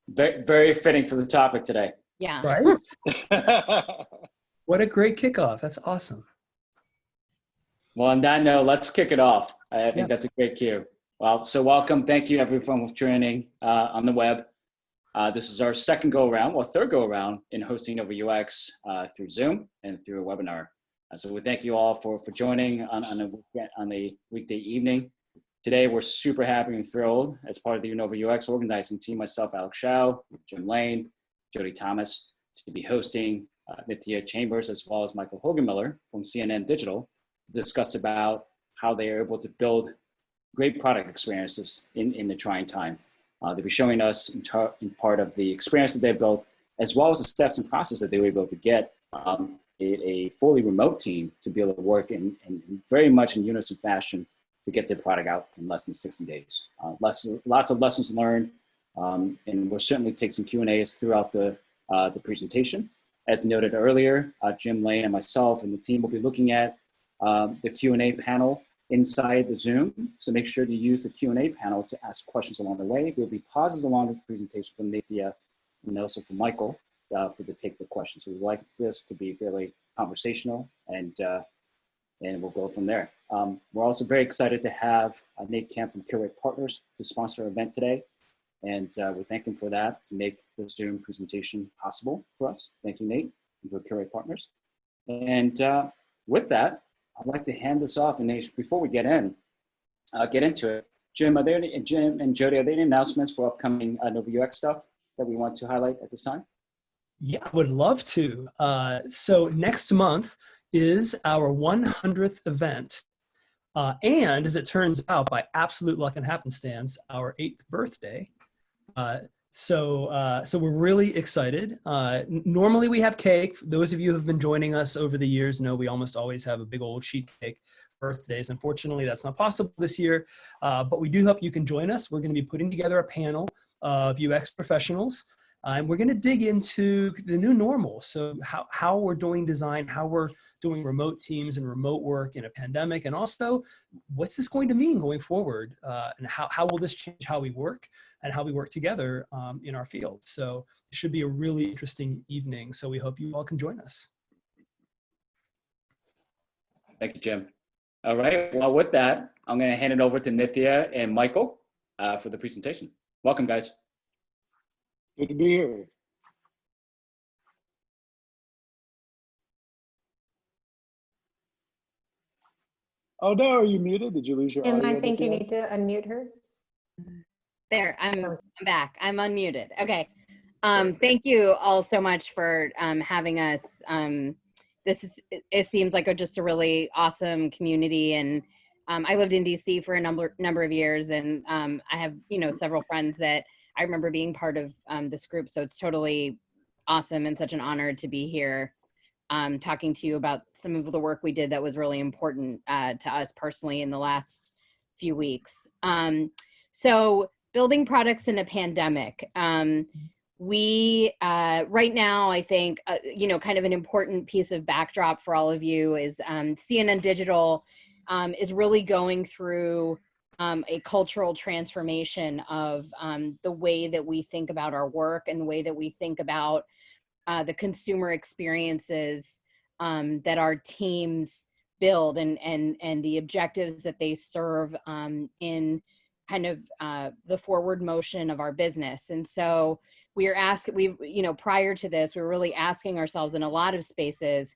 Very, very fitting for the topic today. Yeah. Right? What a great kickoff. That's awesome. Well, on that note, let's kick it off. I think Yeah. that's a great cue. Well, so welcome. Thank you everyone for joining on the web. This is our second third go around in hosting NoVAUX through Zoom and through a webinar. So we thank you all for joining on a weekday evening. Today, we're super happy and thrilled as part of the NoVAUX organizing team, myself, Alex Shao, Jim Lane, Jody Thomas, to be hosting Nitya Chambers, as well as Michael Hogenmiller from CNN Digital, to discuss about how they are able to build great product experiences in the trying time. They'll be showing us in part of the experience that they've built, as well as the steps and process that they were able to get a fully remote team to be able to work in very much in unison fashion to get their product out in less than 60 days. Lots of lessons learned, and we'll certainly take some Q&As throughout the presentation. As noted earlier, Jim Lane and myself and the team will be looking at the Q&A panel inside the Zoom. So make sure to use the Q&A panel to ask questions along the way. There'll be pauses along the presentation from Nitya and also from Michael for to take the questions. So we'd like this to be fairly conversational, and we'll go from there. We're also very excited to have Nate Camp from Curate Partners to sponsor our event today. And we thank him for that, to make the Zoom presentation possible for us. Thank you, Nate, and for Curate Partners. And with that, I'd like to hand this off. And Nate, before we get into it, Jim and Jody, are there any announcements for upcoming NoVAUX stuff that we want to highlight at this time? Yeah, I would love to. So next month is our 100th event. And as it turns out, by absolute luck and happenstance, our 8th birthday. So we're really excited. Normally we have cake. Those of you who have been joining us over the years know we almost always have a big old sheet cake birthdays. Unfortunately, that's not possible this year, but we do hope you can join us. We're going to be putting together a panel of UX professionals. And we're going to dig into the new normal. So how we're doing design, how we're doing remote teams and remote work in a pandemic, and also what's this going to mean going forward, and how will this change how we work and how we work together in our field. So it should be a really interesting evening. So we hope you all can join us. Thank you, Jim. All right, well, with that, I'm going to hand it over to Nitya and Michael for the presentation. Welcome, guys. Good to be here. Oh no, are you muted? Did you lose your audio? I think you need to unmute her. There, I'm back. I'm unmuted. Okay. Thank you all so much for having us. It seems like just a really awesome community, and I lived in DC for a number of years, and I have several friends that I remember being part of this group. So it's totally awesome and such an honor to be here talking to you about some of the work we did that was really important to us personally in the last few weeks. So building products in a pandemic. We, right now, I think, kind of an important piece of backdrop for all of you is CNN Digital is really going through a cultural transformation of the way that we think about our work and the way that we think about the consumer experiences that our teams build and the objectives that they serve in kind of the forward motion of our business. And so prior to this, we were really asking ourselves in a lot of spaces,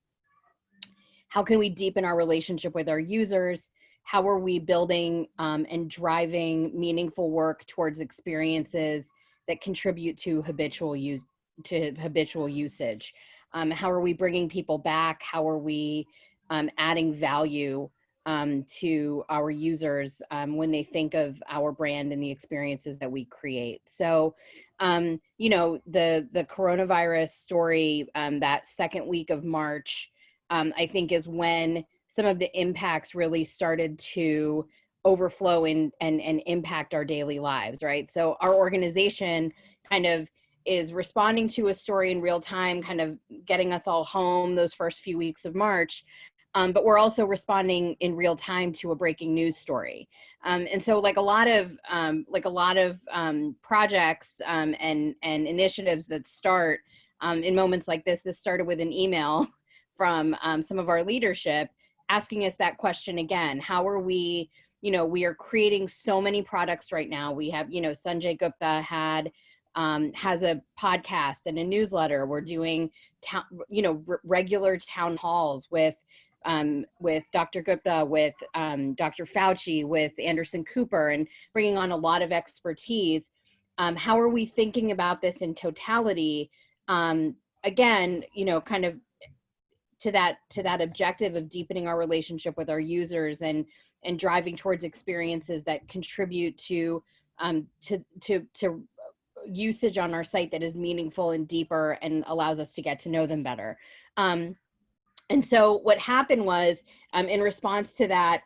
how can we deepen our relationship with our users? How are we building and driving meaningful work towards experiences that contribute to habitual usage? How are we bringing people back? How are we adding value to our users when they think of our brand and the experiences that we create? So, the coronavirus story, that second week of March, I think is when some of the impacts really started to overflow and impact our daily lives, right? So our organization kind of is responding to a story in real time, kind of getting us all home those first few weeks of March. but we're also responding in real time to a breaking news story. And so like a lot of projects and initiatives that start in moments like this started with an email from some of our leadership asking us that question again. How are we, we are creating so many products right now. We have, Sanjay Gupta has a podcast and a newsletter. We're doing, regular town halls with Dr. Gupta, with Dr. Fauci, with Anderson Cooper, and bringing on a lot of expertise. How are we thinking about this in totality? Again, kind of to that objective of deepening our relationship with our users and driving towards experiences that contribute to usage on our site that is meaningful and deeper and allows us to get to know them better. And so what happened was, in response to that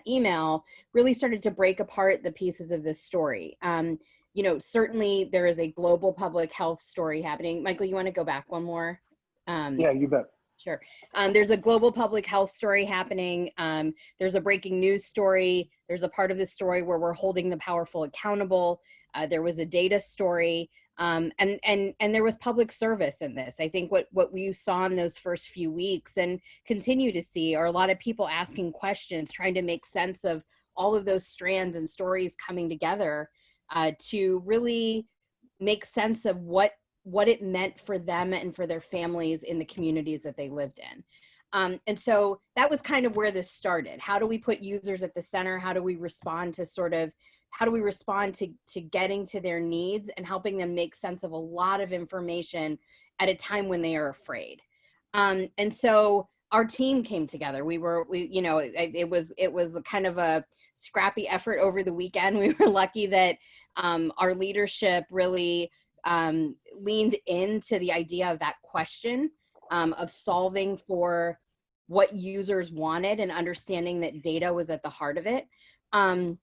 email, really started to break apart the pieces of this story. Certainly there is a global public health story happening. Michael, you want to go back one more? Yeah, you bet. Sure. There's a global public health story happening. There's a breaking news story. There's a part of the story where we're holding the powerful accountable. There was a data story. And there was public service in this. I think what we saw in those first few weeks and continue to see are a lot of people asking questions, trying to make sense of all of those strands and stories coming together to really make sense of what it meant for them and for their families in the communities that they lived in. And so that was kind of where this started. How do we put users at the center? How do we respond to getting to their needs and helping them make sense of a lot of information at a time when they are afraid? And so our team came together. It was kind of a scrappy effort over the weekend. We were lucky that our leadership really leaned into the idea of that question of solving for what users wanted and understanding that data was at the heart of it. And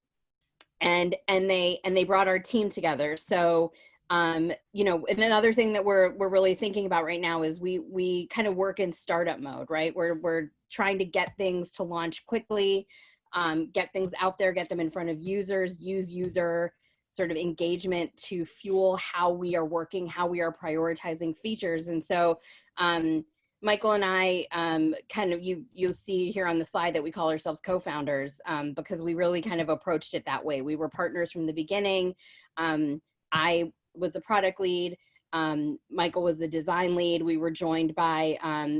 they brought our team together. So, and another thing that we're really thinking about right now is we kind of work in startup mode, right? We're trying to get things to launch quickly, get things out there, get them in front of users, use user sort of engagement to fuel how we are working, how we are prioritizing features. And so, Michael and I kind of, you'll see here on the slide that we call ourselves co-founders because we really kind of approached it that way. We were partners from the beginning. I was the product lead. Michael was the design lead. We were joined by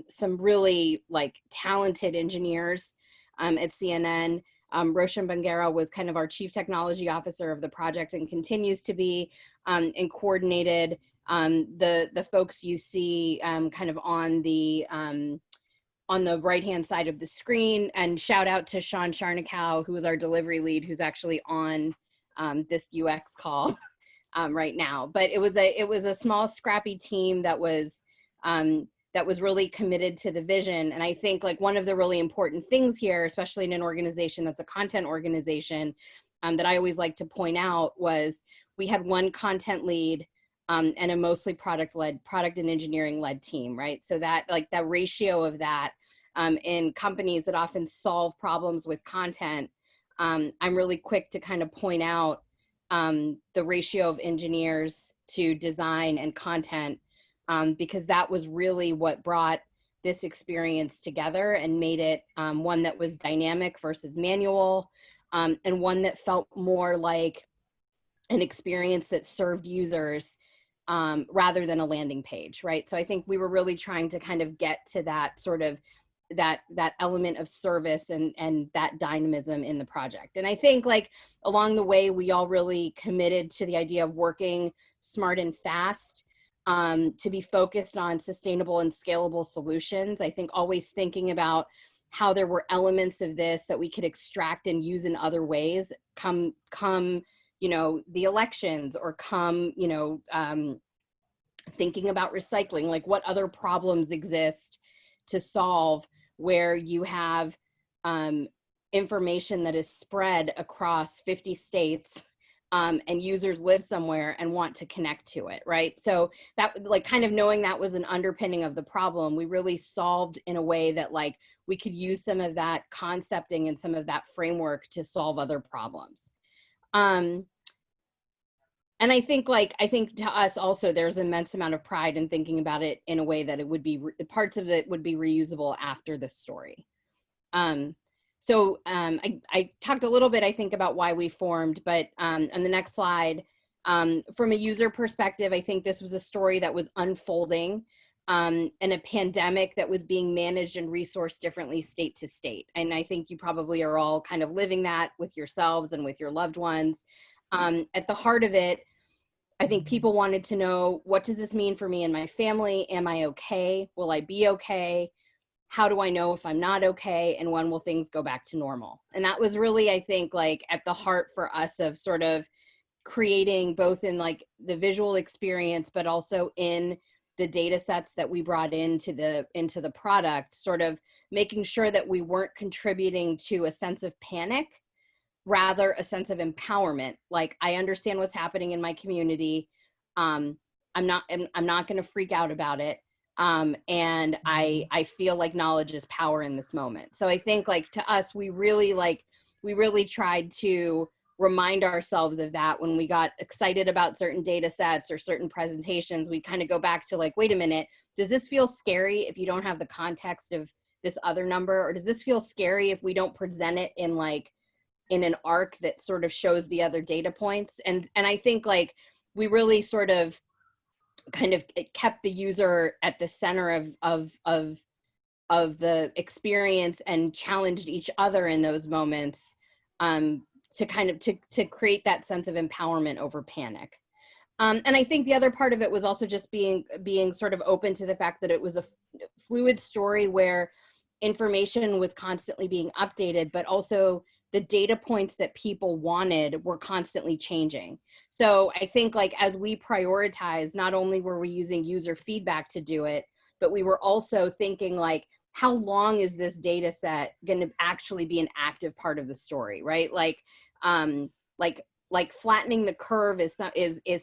some really talented engineers at CNN. Roshan Bangera was kind of our chief technology officer of the project and continues to be, and coordinated the folks you see kind of on the right-hand side of the screen. And shout out to Sean Sharnikow, who is our delivery lead, who's actually on this UX call right now. But it was a small, scrappy team that was really committed to the vision. And I think one of the really important things here, especially in an organization that's a content organization, that I always like to point out was we had one content lead and a mostly product and engineering led team, right? So that that ratio of that in companies that often solve problems with content, I'm really quick to kind of point out the ratio of engineers to design and content, because that was really what brought this experience together and made it one that was dynamic versus manual, and one that felt more like an experience that served users rather than a landing page, right? So I think we were really trying to kind of get to that sort of that element of service and that dynamism in the project. And I think along the way, we all really committed to the idea of working smart and fast, to be focused on sustainable and scalable solutions. I think always thinking about how there were elements of this that we could extract and use in other ways come the elections, or thinking about recycling, what other problems exist to solve where you have information that is spread across 50 states and users live somewhere and want to connect to it, right? So that, like, kind of knowing that was an underpinning of the problem, we really solved in a way that, like, we could use some of that concepting and some of that framework to solve other problems. And I think to us also, there's an immense amount of pride in thinking about it in a way that it would be, parts of it would be reusable after this story. I talked a little bit, I think, about why we formed, but on the next slide, from a user perspective, I think this was a story that was unfolding in a pandemic that was being managed and resourced differently state to state. And I think you probably are all kind of living that with yourselves and with your loved ones. At the heart of it, I think people wanted to know, what does this mean for me and my family? Am I okay? Will I be okay? How do I know if I'm not okay? And when will things go back to normal? And that was really, I think, like at the heart for us of sort of creating, both in like the visual experience, but also in the data sets that we brought into the product, sort of making sure that we weren't contributing to a sense of panic, rather a sense of empowerment. Like, I understand what's happening in my community. I'm not going to freak out about it. And I feel like knowledge is power in this moment. So I think, like, to us, we really tried to remind ourselves of that when we got excited about certain data sets or certain presentations. We kind of go back to, like, wait a minute, does this feel scary if you don't have the context of this other number? Or does this feel scary if we don't present it in an arc that sort of shows the other data points? And I think, like, we really sort of kind of kept the user at the center of the experience and challenged each other in those moments, to kind of to create that sense of empowerment over panic. And I think the other part of it was also just being sort of open to the fact that it was a fluid story where information was constantly being updated, but also the data points that people wanted were constantly changing. So I think, like, as we prioritize, not only were we using user feedback to do it, but we were also thinking, like, how long is this data set going to actually be an active part of the story, right? Like flattening the curve is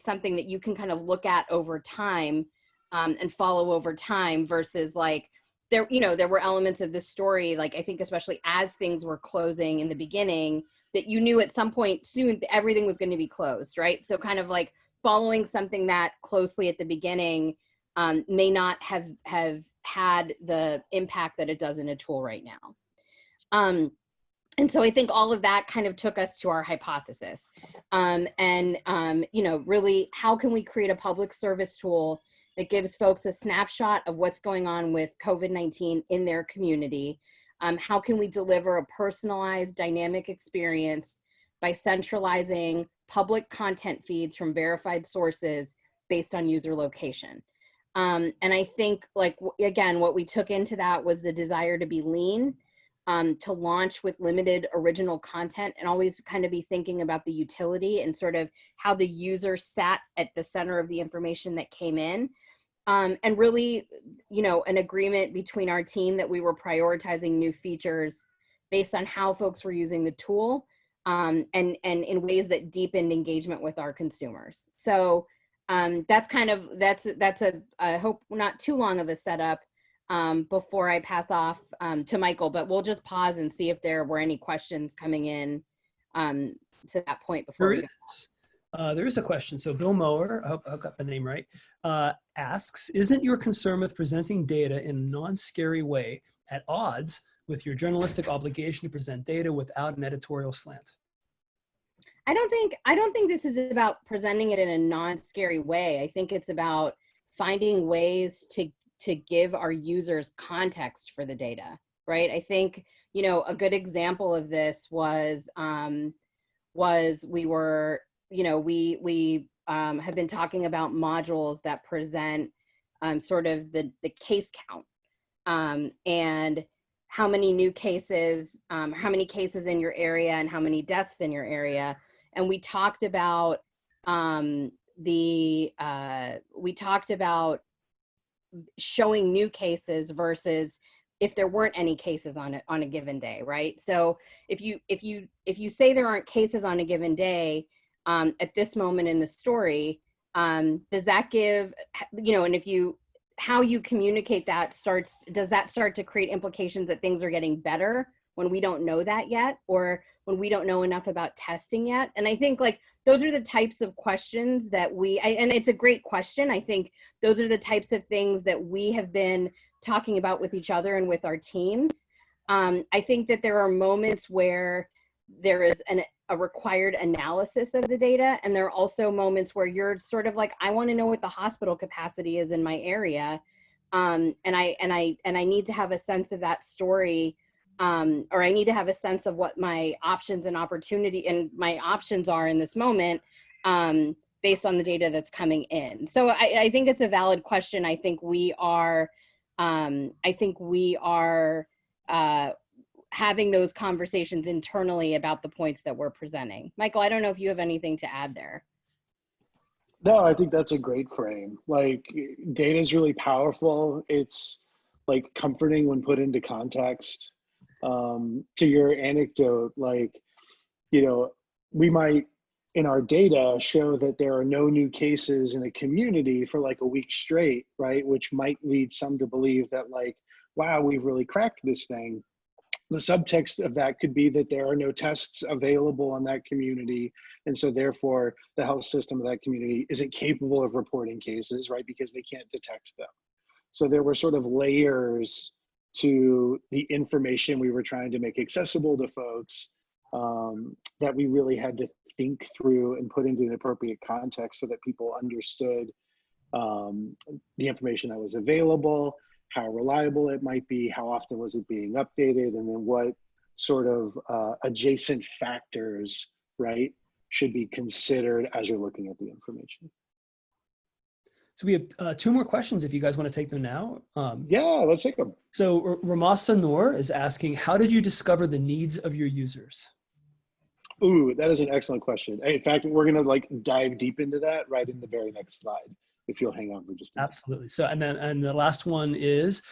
something that you can kind of look at over time, and follow over time, versus, like, there were elements of this story, like, I think especially as things were closing in the beginning, that you knew at some point soon everything was going to be closed, right? So kind of like following something that closely at the beginning may not have had the impact that it does in a tool right now. And so I think all of that kind of took us to our hypothesis. Really, how can we create a public service tool that gives folks a snapshot of what's going on with COVID-19 in their community? How can we deliver a personalized, dynamic experience by centralizing public content feeds from verified sources based on user location? And I think, like, again, what we took into that was the desire to be lean, to launch with limited original content, and always kind of be thinking about the utility and sort of how the user sat at the center of the information that came in. And really, an agreement between our team that we were prioritizing new features based on how folks were using the tool, and in ways that deepened engagement with our consumers. So that's I hope not too long of a setup before I pass off to Michael, but we'll just pause and see if there were any questions coming in to that point before we go. There is a question. So Bill Mower, I hope I got the name right, asks, isn't your concern with presenting data in a non-scary way at odds with your journalistic obligation to present data without an editorial slant? I don't think this is about presenting it in a non-scary way. I think it's about finding ways to give our users context for the data, right? I think, a good example of this was we have been talking about modules that present sort of the case count, and how many new cases, how many cases in your area and how many deaths in your area. And we talked about showing new cases versus if there weren't any cases on a given day, right? So if you say there aren't cases on a given day, at this moment in the story, does that give, and how you communicate that does that start to create implications that things are getting better when we don't know that yet, or when we don't know enough about testing yet? And I think like those are the types of questions that and it's a great question. I think those are the types of things that we have been talking about with each other and with our teams. I think that there are moments where there is a required analysis of the data, and there are also moments where you're sort of like, I want to know what the hospital capacity is in my area, and I need to have a sense of that story, or I need to have a sense of what my options and opportunity and my options are in this moment, based on the data that's coming in. So I think it's a valid question. I think we are having those conversations internally about the points that we're presenting. Michael, I don't know if you have anything to add there. No, I think that's a great frame. Like, data is really powerful. It's like comforting when put into context. To your anecdote, like, we might in our data show that there are no new cases in a community for like a week straight, right? Which might lead some to believe that like, wow, we've really cracked this thing. The subtext of that could be that there are no tests available in that community. And so therefore the health system of that community isn't capable of reporting cases, right? Because they can't detect them. So there were sort of layers to the information we were trying to make accessible to folks, that we really had to think through and put into an appropriate context so that people understood the information that was available, how reliable it might be, how often was it being updated, and then what sort of adjacent factors, right, should be considered as you're looking at the information. So we have 2 more questions if you guys want to take them now. Yeah, let's take them. So Ramasa Noor is asking, how did you discover the needs of your users? Ooh, that is an excellent question. In fact, we're gonna like dive deep into that right in the very next slide, if you'll hang on for just a minute. Absolutely. So, and the last one is,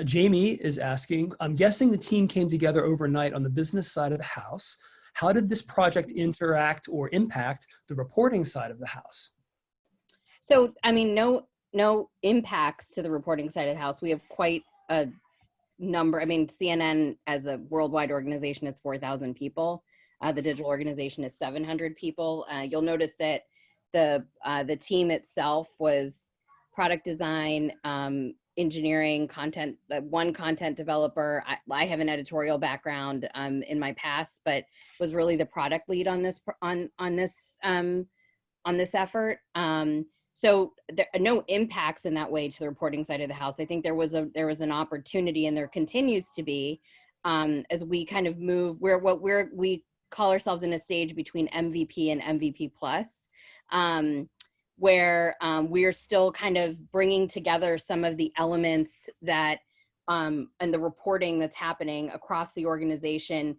Jamie is asking, I'm guessing the team came together overnight on the business side of the house. How did this project interact or impact the reporting side of the house? So, I mean, no impacts to the reporting side of the house. We have quite a number. I mean, CNN as a worldwide organization is 4,000 people. The digital organization is 700 people. You'll notice that the team itself was product design, engineering, content, one content developer. I have an editorial background in my past, but was really the product lead on this effort. So there are no impacts in that way to the reporting side of the house. I think there was an opportunity, and there continues to be, as we kind of move, we call ourselves in a stage between MVP and MVP plus, where we are still kind of bringing together some of the elements that and the reporting that's happening across the organization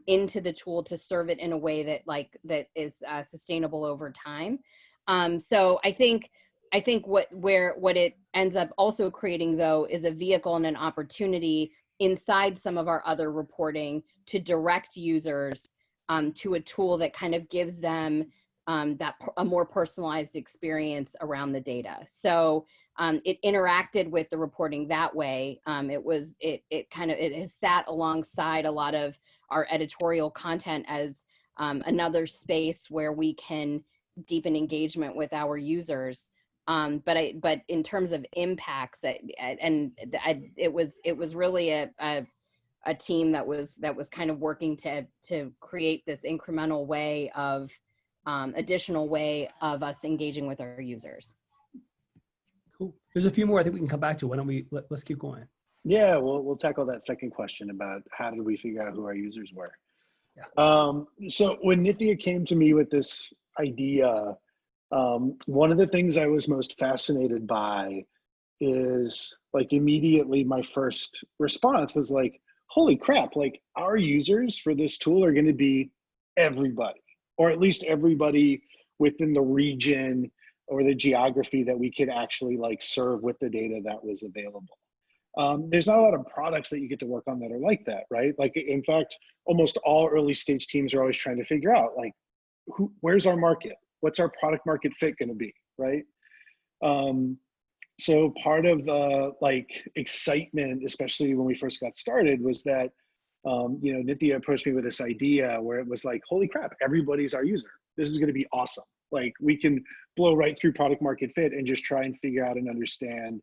into the tool to serve it in a way that is sustainable over time. So I think what it ends up also creating, though, is a vehicle and an opportunity inside some of our other reporting to direct users to a tool that kind of gives them a more personalized experience around the data. So it interacted with the reporting that way. It has sat alongside a lot of our editorial content as another space where we can deepen engagement with our users. But in terms of impacts, it was really a team that was kind of working to create this incremental way of additional way of us engaging with our users. Cool. There's a few more I think we can come back to. Why don't we let's keep going? Yeah, we'll tackle that second question about how did we figure out who our users were. Yeah. So when Nitya came to me with this idea, one of the things I was most fascinated by is like immediately my first response was like, holy crap, like our users for this tool are going to be everybody, or at least everybody within the region or the geography that we could actually like serve with the data that was available. There's not a lot of products that you get to work on that are like that, right? Like, in fact, almost all early stage teams are always trying to figure out, like, where's our market? What's our product market fit going to be, right? So part of the like excitement, especially when we first got started, was that you know, Nitya approached me with this idea where it was like, holy crap, everybody's our user. This is going to be awesome. Like we can blow right through product market fit and just try and figure out and understand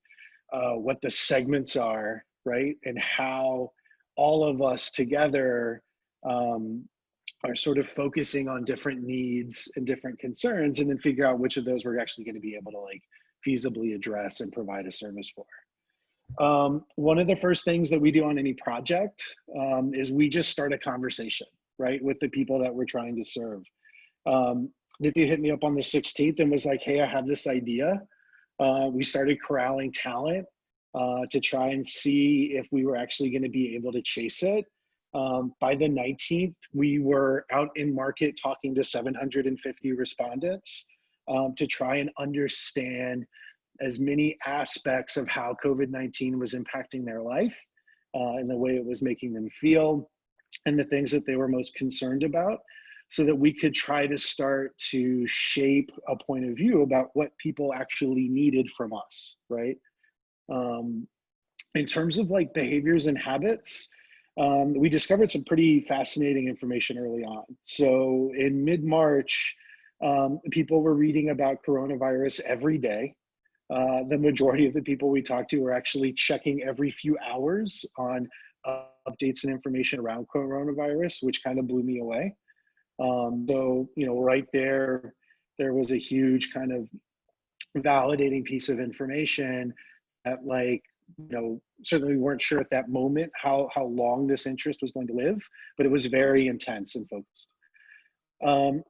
what the segments are, right? And how all of us together are sort of focusing on different needs and different concerns, and then figure out which of those we're actually going to be able to like feasibly address and provide a service for. One of the first things that we do on any project is we just start a conversation, right, with the people that we're trying to serve. Nitya hit me up on the 16th and was like, hey, I have this idea. We started corralling talent to try and see if we were actually going to be able to chase it. By the 19th, we were out in market talking to 750 respondents to try and understand as many aspects of how COVID-19 was impacting their life and the way it was making them feel and the things that they were most concerned about, so that we could try to start to shape a point of view about what people actually needed from us, right? In terms of like behaviors and habits, we discovered some pretty fascinating information early on. So in mid-March, people were reading about coronavirus every day. The majority of the people we talked to were actually checking every few hours on updates and information around coronavirus, which kind of blew me away. So, you know, right there was a huge kind of validating piece of information that, like, you know, certainly we weren't sure at that moment how long this interest was going to live, but it was very intense and focused.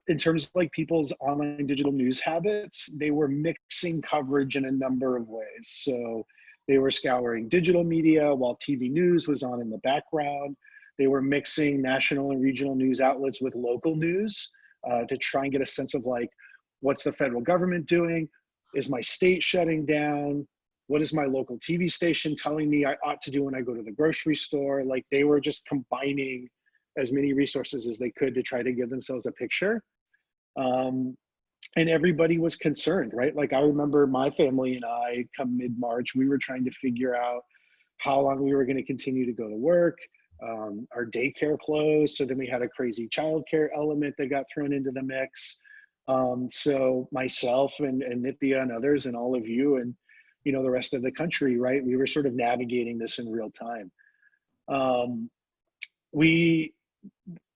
In terms of like people's online digital news habits, they were mixing coverage in a number of ways. So they were scouring digital media while TV news was on in the background. They were mixing national and regional news outlets with local news to try and get a sense of like, what's the federal government doing? Is my state shutting down? What is my local TV station telling me I ought to do when I go to the grocery store? Like they were just combining as many resources as they could to try to give themselves a picture. And everybody was concerned, right? Like I remember my family and I, come mid-March, we were trying to figure out how long we were going to continue to go to work. Our daycare closed, so then we had a crazy childcare element that got thrown into the mix. So myself and Nitya and others and all of you and, you know, the rest of the country, right? We were sort of navigating this in real time. We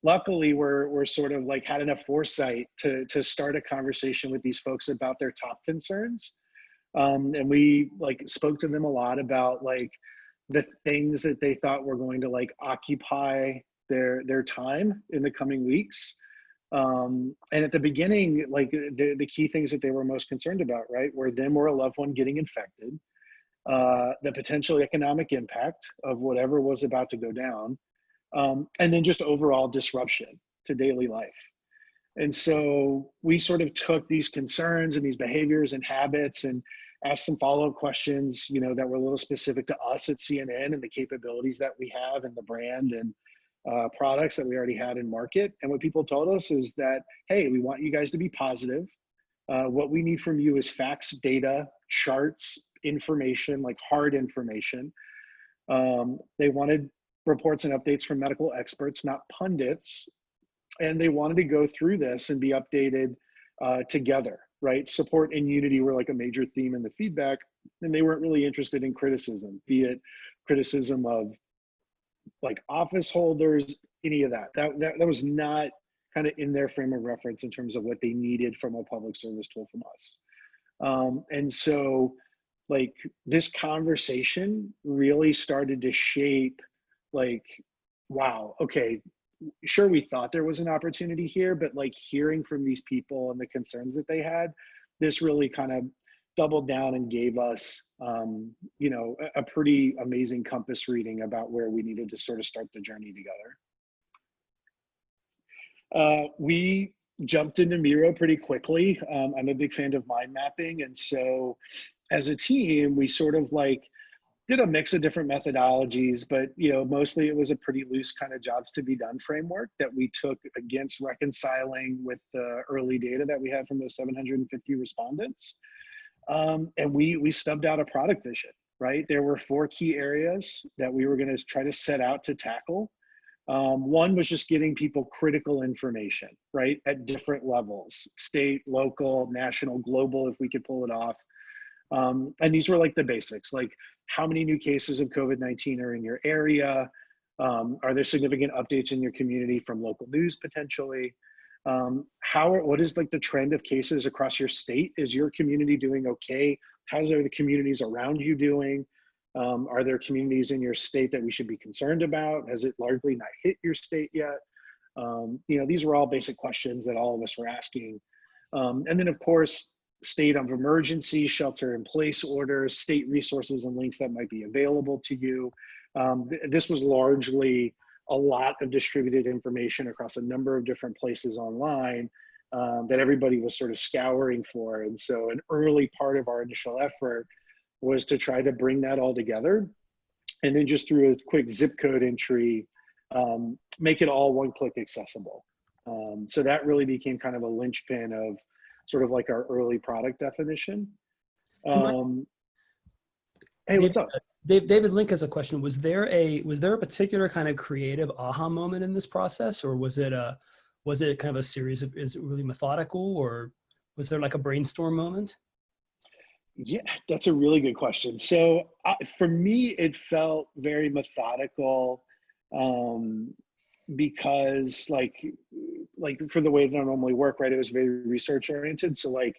luckily we're sort of like had enough foresight to start a conversation with these folks about their top concerns. And we like spoke to them a lot about like the things that they thought were going to like occupy their time in the coming weeks. And at the beginning, like the key things that they were most concerned about, right, were them or a loved one getting infected, the potential economic impact of whatever was about to go down, and then just overall disruption to daily life. And so we sort of took these concerns and these behaviors and habits and asked some follow-up questions, you know, that were a little specific to us at CNN and the capabilities that we have and the brand and products that we already had in market. And what people told us is that, hey, we want you guys to be positive. What we need from you is facts, data, charts, information, like hard information. They wanted reports and updates from medical experts, not pundits. And they wanted to go through this and be updated together, right? Support and unity were like a major theme in the feedback. And they weren't really interested in criticism, be it criticism of like office holders, any of that. That was not kind of in their frame of reference in terms of what they needed from a public service tool from us. And so like this conversation really started to shape like, wow, okay, sure, we thought there was an opportunity here, but like hearing from these people and the concerns that they had, this really kind of doubled down and gave us, you know, a pretty amazing compass reading about where we needed to sort of start the journey together. We jumped into Miro pretty quickly. I'm a big fan of mind mapping. And so as a team, we sort of like did a mix of different methodologies, but mostly it was a pretty loose kind of jobs to be done framework that we took against reconciling with the early data that we had from those 750 respondents. And we stubbed out a product vision, right? There were 4 key areas that we were going to try to set out to tackle. One was just getting people critical information, right? At different levels, state, local, national, global, if we could pull it off. And these were like the basics, like how many new cases of COVID-19 are in your area? Are there significant updates in your community from local news potentially? What is like the trend of cases across your state? Is your community doing okay? How's the communities around you doing? Are there communities in your state that we should be concerned about? Has it largely not hit your state yet? These were all basic questions that all of us were asking. And then of course, state of emergency, shelter in place orders, state resources and links that might be available to you. This was largely a lot of distributed information across a number of different places online that everybody was sort of scouring for. And so an early part of our initial effort was to try to bring that all together. And then just through a quick zip code entry, make it all one-click accessible. So that really became kind of a linchpin of sort of like our early product definition. Hey, what's up? David Link has a question. Was there a particular kind of creative aha moment in this process, or was it kind of a series of, is it really methodical, or was there like a brainstorm moment? Yeah, that's a really good question. So for me, it felt very methodical because like for the way that I normally work, right, it was very research oriented. So like,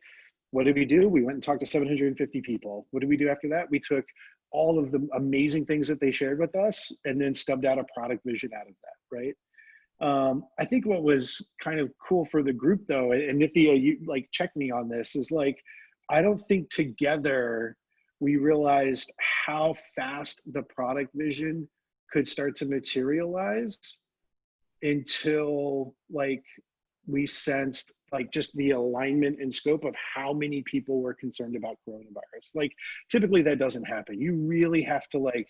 what did we do? We went and talked to 750 people. What did we do after that? We took all of the amazing things that they shared with us and then stubbed out a product vision out of that, right? I think what was kind of cool for the group though, and Nitya, you like check me on this, is like, I don't think together we realized how fast the product vision could start to materialize until like we sensed like just the alignment and scope of how many people were concerned about coronavirus. Like typically that doesn't happen. You really have to like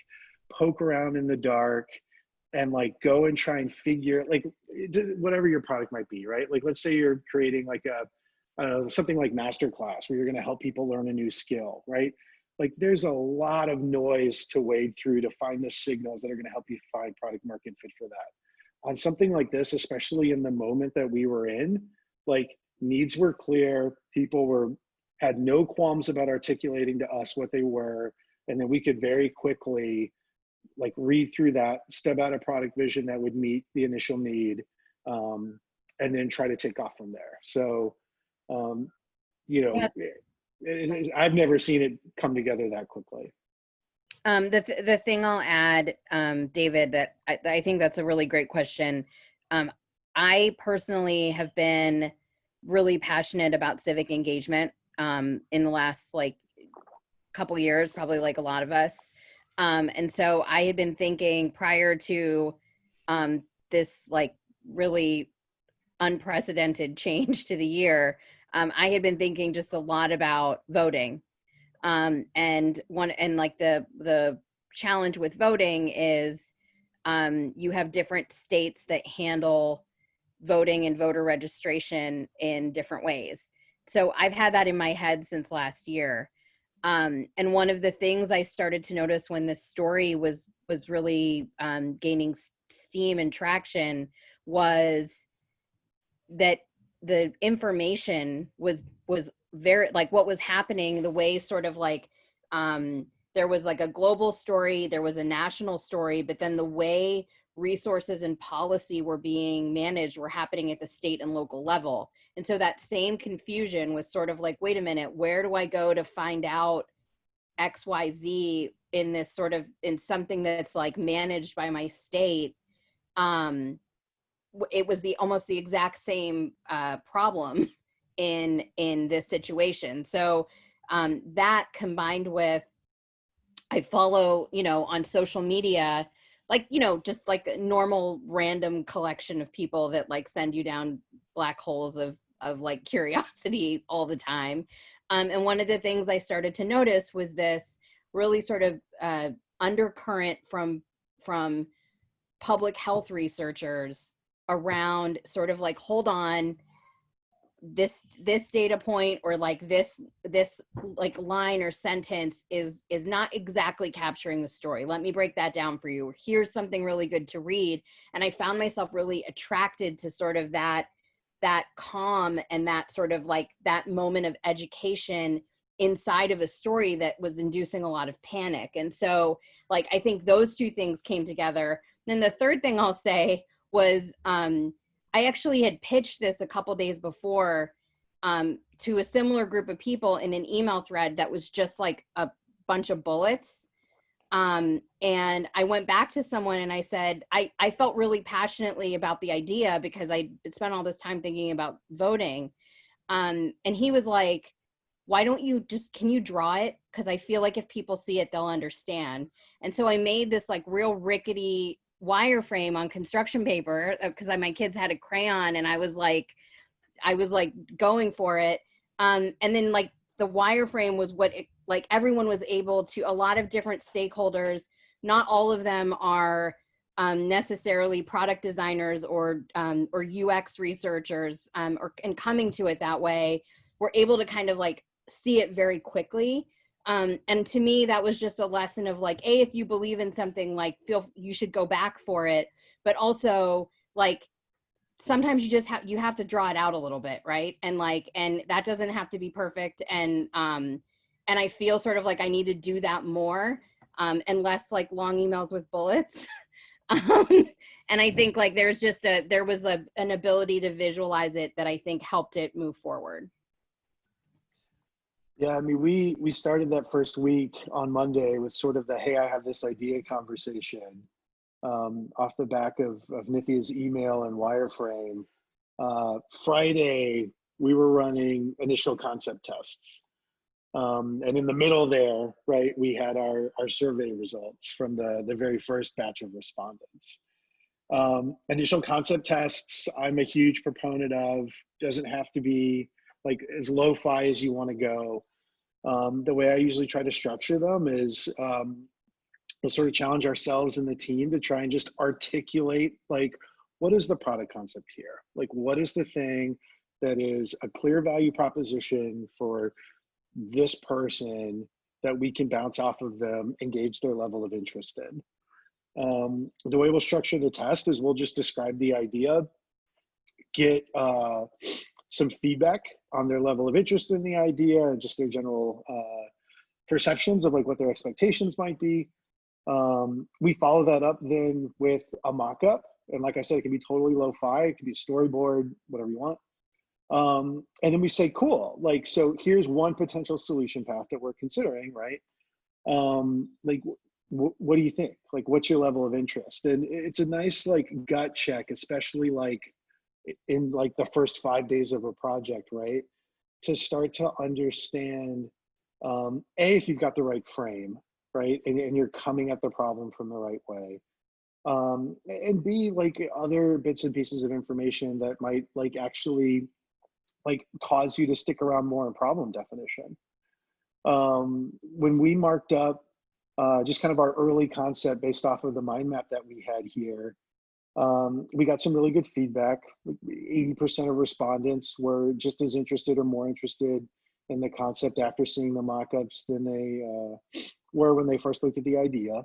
poke around in the dark and like go and try and figure like whatever your product might be, right? Like let's say you're creating like something like masterclass where you're going to help people learn a new skill, right? Like there's a lot of noise to wade through to find the signals that are going to help you find product market fit for that. On something like this, especially in the moment that we were in, like needs were clear, people had no qualms about articulating to us what they were, and then we could very quickly like read through that, step out a product vision that would meet the initial need, and then try to take off from there. So I've never seen it come together that quickly. The thing I'll add, David, that I think that's a really great question. I personally have been really passionate about civic engagement in the last like couple years, probably like a lot of us. And so I had been thinking prior to this like really unprecedented change to the year, I had been thinking just a lot about voting. And like the challenge with voting is you have different states that handle voting and voter registration in different ways. So I've had that in my head since last year. And one of the things I started to notice when this story was really gaining steam and traction was that the information was very like what was happening, the way sort of like there was like a global story, there was a national story, but then the way resources and policy were being managed were happening at the state and local level. And so that same confusion was sort of like, wait a minute, where do I go to find out XYZ in this sort of, in something that's like managed by my state? It was almost the exact same problem in this situation. So that combined with, I follow, on social media, like, just like a normal random collection of people that like send you down black holes of like curiosity all the time. And one of the things I started to notice was this really sort of undercurrent from public health researchers around sort of like, hold on, this data point or like this like line or sentence is not exactly capturing the story. Let me break that down for you. Here's something really good to read. And I found myself really attracted to sort of that calm and that sort of like that moment of education inside of a story that was inducing a lot of panic. And so like, I think those two things came together. And then the third thing I'll say was, I actually had pitched this a couple days before to a similar group of people in an email thread that was just like a bunch of bullets. And I went back to someone and I said, I felt really passionately about the idea because I spent all this time thinking about voting. And he was like, why don't you can you draw it? Because I feel like if people see it, they'll understand. And so I made this like real rickety wireframe on construction paper because my kids had a crayon and I was like going for it. And then like the wireframe was like everyone was able to, a lot of different stakeholders, not all of them are necessarily product designers or UX researchers and coming to it that way, were able to kind of like see it very quickly. And to me, that was just a lesson of like, if you believe in something, like you should go back for it, but also like, sometimes you have to draw it out a little bit. Right. And that doesn't have to be perfect. And I feel sort of like I need to do that more, and less like long emails with bullets. And I think like there was an ability to visualize it that I think helped it move forward. Yeah, I mean, we started that first week on Monday with sort of the, hey, I have this idea conversation off the back of Nitya's email and wireframe. Friday, we were running initial concept tests. And in the middle there, right, we had our survey results from the very first batch of respondents. Initial concept tests, I'm a huge proponent of. Doesn't have to be like as lo-fi as you want to go. The way I usually try to structure them is we'll sort of challenge ourselves and the team to try and just articulate like, what is the product concept here? Like, what is the thing that is a clear value proposition for this person that we can bounce off of them, engage their level of interest in? The way we'll structure the test is we'll just describe the idea, get some feedback on their level of interest in the idea and just their general perceptions of like what their expectations might be. We follow that up then with a mock-up. And like I said, it can be totally lo-fi, it can be a storyboard, whatever you want. And then we say, cool, like, so here's one potential solution path that we're considering, right? Like, what do you think? Like, what's your level of interest? And it's a nice like gut check, especially like in like the first 5 days of a project, right? To start to understand, if you've got the right frame, right? And you're coming at the problem from the right way. And B, like other bits and pieces of information that might like actually like cause you to stick around more in problem definition. When we marked up just kind of our early concept based off of the mind map that we had here, we got some really good feedback. 80% of respondents were just as interested or more interested in the concept after seeing the mock-ups than they were when they first looked at the idea.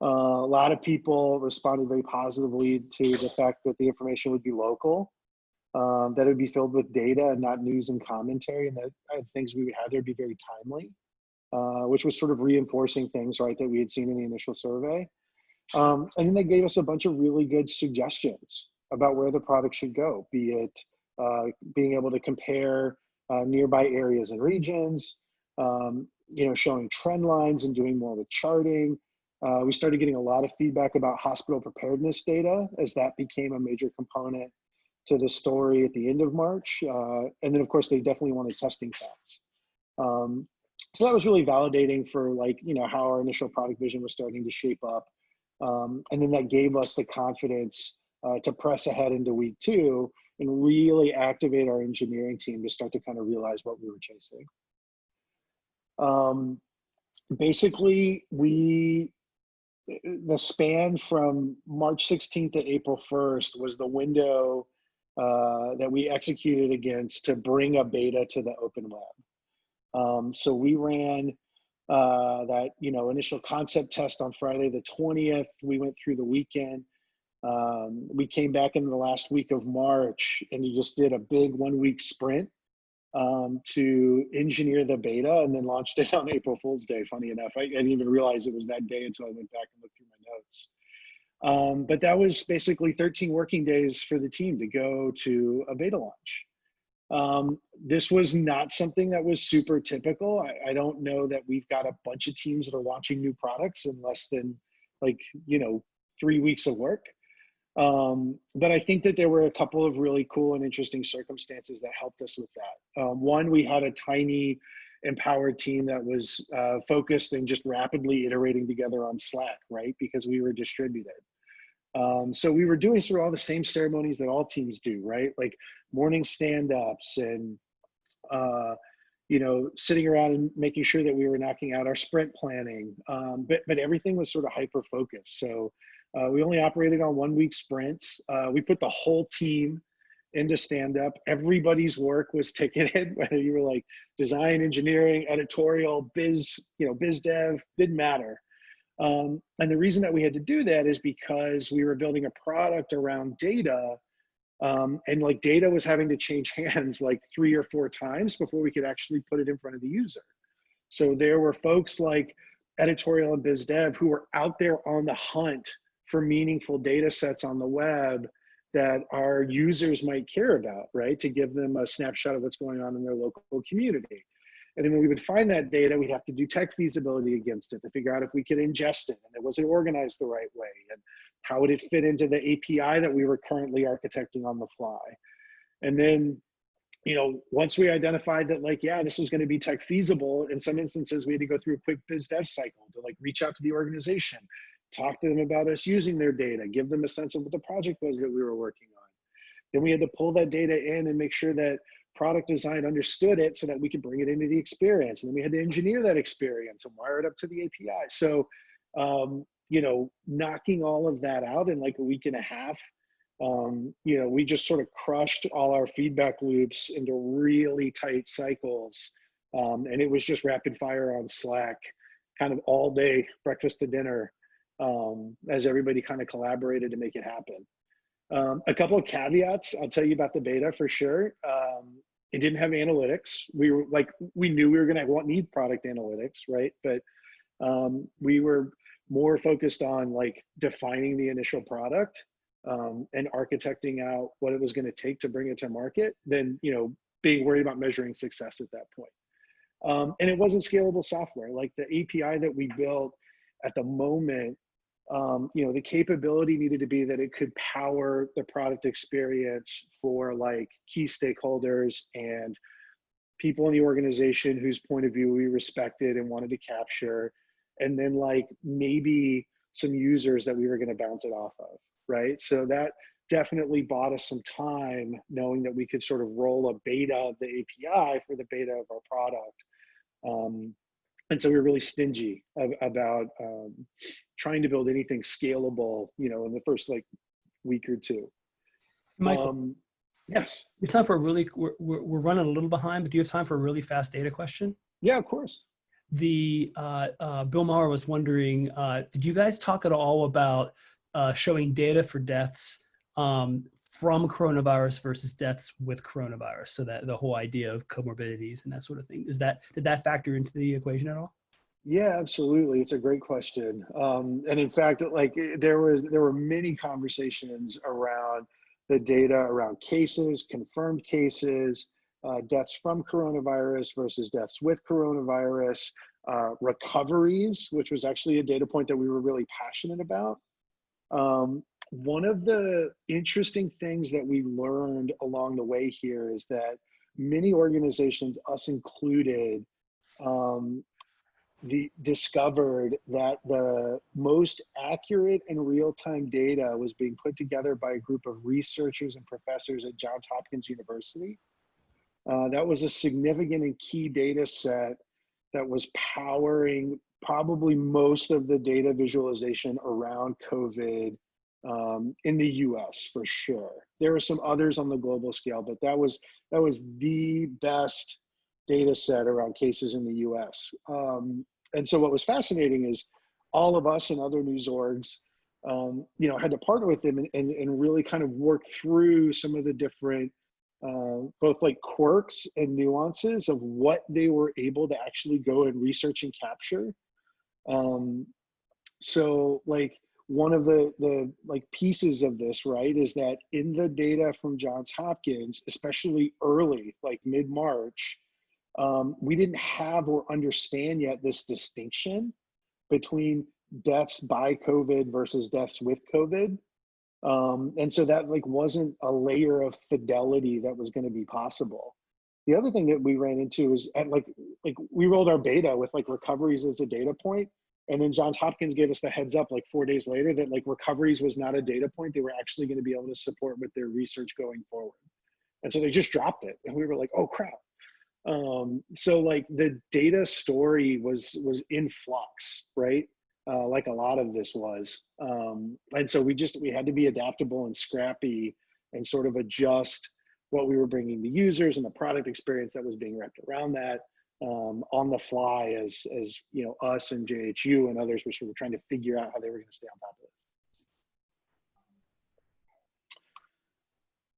A lot of people responded very positively to the fact that the information would be local, that it would be filled with data and not news and commentary, and that things we would have there would be very timely, which was sort of reinforcing things, right, that we had seen in the initial survey. And then they gave us a bunch of really good suggestions about where the product should go, be it being able to compare nearby areas and regions, showing trend lines and doing more with charting. We started getting a lot of feedback about hospital preparedness data as that became a major component to the story at the end of March. And then of course, they definitely wanted testing paths. So that was really validating for like, how our initial product vision was starting to shape up. And then that gave us the confidence to press ahead into week 2 and really activate our engineering team to start to kind of realize what we were chasing. Basically, we the span from March 16th to April 1st was the window that we executed against to bring a beta to the open web. So we ran that initial concept test on Friday the 20th. We went through the weekend. We came back in the last week of March, and you just did a big 1 week sprint to engineer the beta, and then launched it on April Fool's Day. Funny enough, I didn't even realize it was that day until I went back and looked through my notes. But that was basically 13 working days for the team to go to a beta launch. This was not something that was super typical. I don't know that we've got a bunch of teams that are launching new products in less than 3 weeks of work. But I think that there were a couple of really cool and interesting circumstances that helped us with that. One, we had a tiny empowered team that was focused and just rapidly iterating together on Slack, right? Because we were distributed. So we were doing sort of all the same ceremonies that all teams do, right? Like morning stand-ups and, sitting around and making sure that we were knocking out our sprint planning. But everything was sort of hyper-focused. So we only operated on 1 week sprints. We put the whole team into stand-up. Everybody's work was ticketed, whether you were like design, engineering, editorial, biz dev, didn't matter. And the reason that we had to do that is because we were building a product around data, and like data was having to change hands like 3 or 4 times before we could actually put it in front of the user. So there were folks like editorial and biz dev who were out there on the hunt for meaningful data sets on the web that our users might care about, right? To give them a snapshot of what's going on in their local community. And then when we would find that data, we'd have to do tech feasibility against it to figure out if we could ingest it and was it organized the right way and how would it fit into the API that we were currently architecting on the fly. And then, once we identified that this is going to be tech feasible, in some instances, we had to go through a quick biz dev cycle to reach out to the organization, talk to them about us using their data, give them a sense of what the project was that we were working on. Then we had to pull that data in and make sure that product design understood it so that we could bring it into the experience. And then we had to engineer that experience and wire it up to the API. So, knocking all of that out in like a week and a half, we just sort of crushed all our feedback loops into really tight cycles. And it was just rapid fire on Slack, kind of all day, breakfast to dinner, as everybody kind of collaborated to make it happen. A couple of caveats I'll tell you about the beta for sure. It didn't have analytics. We knew we were going to need product analytics, right? But we were more focused on defining the initial product and architecting out what it was going to take to bring it to market than being worried about measuring success at that point. And it wasn't scalable software. Like the API that we built at the moment, the capability needed to be that it could power the product experience for key stakeholders and people in the organization whose point of view we respected and wanted to capture, and then maybe some users that we were going to bounce it off of, right? So that definitely bought us some time, knowing that we could sort of roll a beta of the API for the beta of our product. And so we were really stingy about trying to build anything scalable, in the first week or two. Michael, yes. you have time for we're running a little behind, but do you have time for a really fast data question? Yeah, of course. The Bill Maher was wondering, did you guys talk at all about showing data for deaths from coronavirus versus deaths with coronavirus? So that the whole idea of comorbidities and that sort of thing, did that factor into the equation at all? Yeah, absolutely. It's a great question. And in fact, there were many conversations around the data around cases, confirmed cases, deaths from coronavirus versus deaths with coronavirus, recoveries, which was actually a data point that we were really passionate about. One of the interesting things that we learned along the way here is that many organizations, us included, discovered that the most accurate and real-time data was being put together by a group of researchers and professors at Johns Hopkins University. That was a significant and key data set that was powering probably most of the data visualization around COVID in the US for sure. There are some others on the global scale, but that was the best data set around cases in the US. And so what was fascinating is all of us and other news orgs, you know, had to partner with them and really kind of work through some of the different both like quirks and nuances of what they were able to actually go and research and capture. So like one of the like pieces of this, right, is that in the data from Johns Hopkins, especially early, like mid-March, we didn't have or understand yet this distinction between deaths by COVID versus deaths with COVID. And so that like wasn't a layer of fidelity that was going to be possible. The other thing that we ran into is at like we rolled our beta with like recoveries as a data point, and then Johns Hopkins gave us the heads up like 4 days later that like recoveries was not a data point they were actually going to be able to support with their research going forward. And so they just dropped it, and we were like, oh crap. So like the data story was in flux, right? Like a lot of this was. And so we had to be adaptable and scrappy and sort of adjust what we were bringing to users and the product experience that was being wrapped around that on the fly as you know, us and JHU and others were sort of trying to figure out how they were going to stay on top of it.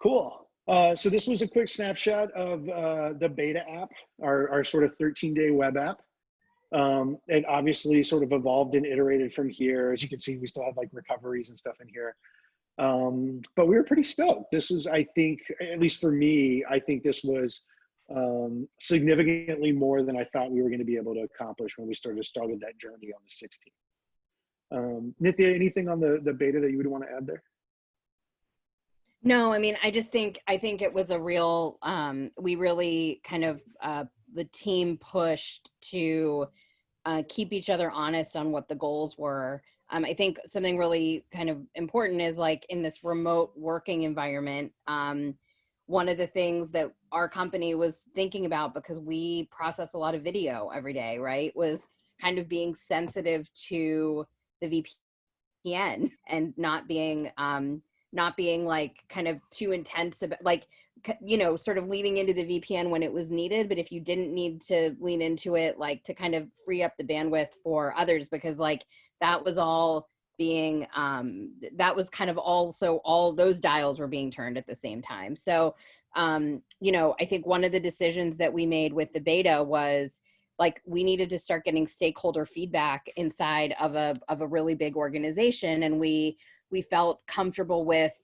Cool. So this was a quick snapshot of the beta app, our sort of 13-day web app. It obviously sort of evolved and iterated from here. As you can see, we still have like recoveries and stuff in here. But we were pretty stoked. This was, I think, at least for me, I think this was significantly more than I thought we were going to be able to accomplish when we started that journey on the 16th. Nitya, anything on the beta that you would want to add there? No, I mean, I think it was a real, we really kind of, the team pushed to keep each other honest on what the goals were. I think something really kind of important is like in this remote working environment, one of the things that our company was thinking about, because we process a lot of video every day, right, was kind of being sensitive to the VPN and not being like kind of too intense about, like, you know, sort of leaning into the VPN when it was needed, but if you didn't need to lean into it, like to kind of free up the bandwidth for others, because like that was all being, that was kind of also all those dials were being turned at the same time. So, you know, I think one of the decisions that we made with the beta was like, we needed to start getting stakeholder feedback inside of a really big organization. And we felt comfortable with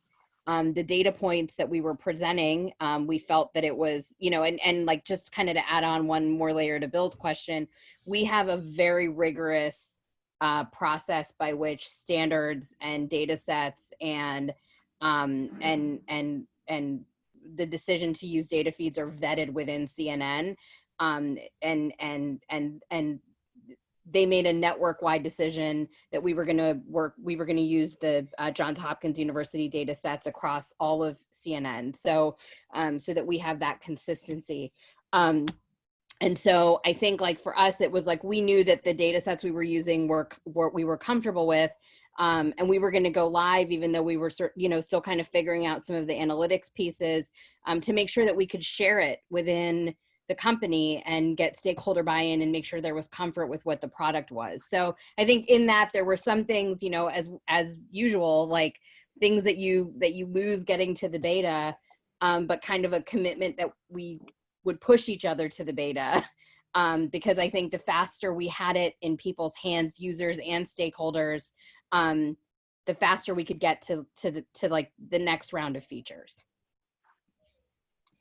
the data points that we were presenting. We felt that it was, you know, and like just kind of to add on one more layer to Bill's question, we have a very rigorous process by which standards and data sets and the decision to use data feeds are vetted within CNN. And they made a network-wide decision that we were going to use the Johns Hopkins University data sets across all of CNN, so that we have that consistency. And so I think like for us, it was like we knew that the data sets we were using we were comfortable with, and we were going to go live, even though we were, you know, still kind of figuring out some of the analytics pieces, to make sure that we could share it within the company and get stakeholder buy-in and make sure there was comfort with what the product was. So I think in that there were some things, you know, as usual, like things that you lose getting to the beta, but kind of a commitment that we would push each other to the beta, because I think the faster we had it in people's hands, users and stakeholders, the faster we could get to like the next round of features.